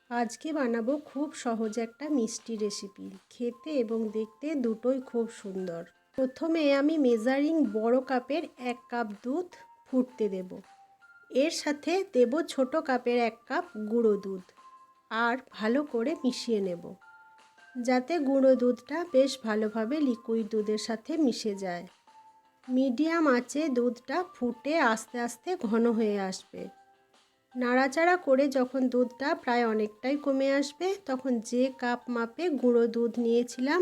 আজকে বানাবো খুব সহজ একটা মিষ্টি রেসিপি। খেতে এবং দেখতে দুটোই খুব সুন্দর। প্রথমে আমি মেজারিং বড় কাপের 1 কাপ দুধ ফুটতে দেব। এর সাথে দেব ছোট কাপের 1 কাপ গুঁড়ো দুধ আর ভালো করে মিশিয়ে নেব, যাতে গুঁড়ো দুধটা বেশ ভালোভাবে লিকুইড দুধের সাথে মিশে যায়। মিডিয়াম আঁচে দুধটা ফুটে আস্তে আস্তে ঘন হয়ে আসবে। নাড়াচাড়া করে যখন দুধটা প্রায় অনেকটাই কমে আসবে, তখন যে কাপ মাপে গুঁড়ো দুধ নিয়েছিলাম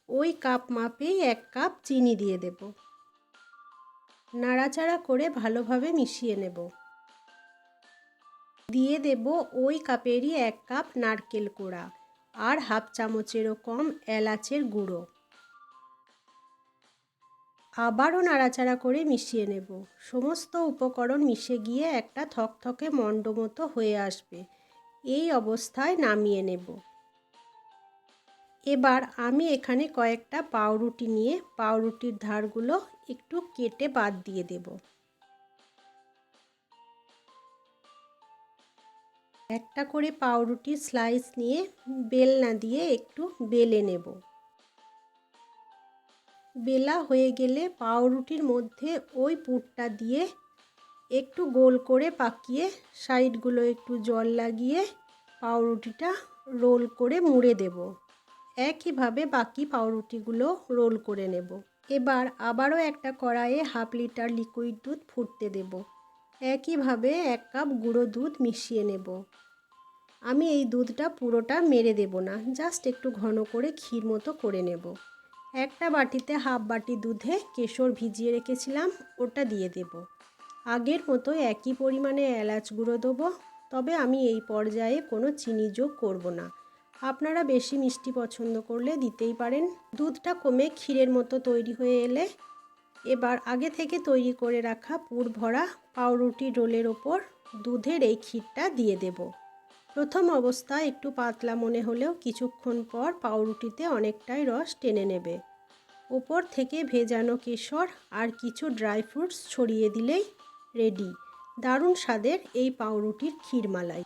ওই কাপ মাপেই 1 কাপ চিনি দিয়ে দেব। নাড়াচাড়া করে ভালোভাবে মিশিয়ে নেব। দিয়ে দেব ওই কাপেরই 1 কাপ নারকেল কোড়া আর হাফ চামচেরও কম এলাচের গুঁড়ো। আবারও নাড়াচাড়া করে মিশিয়ে নেব। সমস্ত উপকরণ মিশে গিয়ে একটা থকথকে মণ্ড মতো হয়ে আসবে। এই অবস্থায় নামিয়ে নেব। এবার আমি এখানে কয়েকটা পাউরুটি নিয়ে পাউরুটির ধারগুলো একটু কেটে বাদ দিয়ে দেব। একটা করে পাউরুটির স্লাইস নিয়ে বেলনা দিয়ে একটু বেলে নেব। বেলা হয়ে গেলে পাউরুটির মধ্যে ওই পুরটা দিয়ে একটু গোল করে পাকিয়ে সাইডগুলো একটু জল লাগিয়ে পাউরুটিটা রোল করে মুড়ে দেব। একইভাবে বাকি পাউরুটিগুলো রোল করে নেব। এবার আবারও একটা কড়াইয়ে হাফ লিটার লিকুইড দুধ ফুটতে দেব। একইভাবে 1 কাপ গুঁড়ো দুধ মিশিয়ে নেব। আমি এই দুধটা পুরোটা মেরে দেব না, জাস্ট একটু ঘন করে ক্ষীর মতো করে নেব। একটা বাটিতে হাফ বাটি দুধে কেশর ভিজিয়ে রেখেছিলাম, ওটা দিয়ে দেব। আগের মতো একই পরিমাণে এলাচ গুঁড়ো দেবো, তবে আমি এই পর্যায়ে কোনো চিনি যোগ করব না। আপনারা বেশি মিষ্টি পছন্দ করলে দিতেই পারেন। দুধটা কমে ক্ষীরের মতো তৈরি হয়ে এলে এবার আগে থেকে তৈরি করে রাখা পুর ভরা পাউরুটি রোলের ওপর দুধের এই ক্ষীরটা দিয়ে দেব। প্রথম অবস্থায় একটু পাতলা মনে হলেও কিছুক্ষণ পর পাউরুটিতে অনেকটাই রস টেনে নেবে। ওপর থেকে ভেজানো কেশর আর কিছু ড্রাই ফ্রুটস ছড়িয়ে দিলেই রেডি দারুণ স্বাদের এই পাউরুটির ক্ষীরমালাই।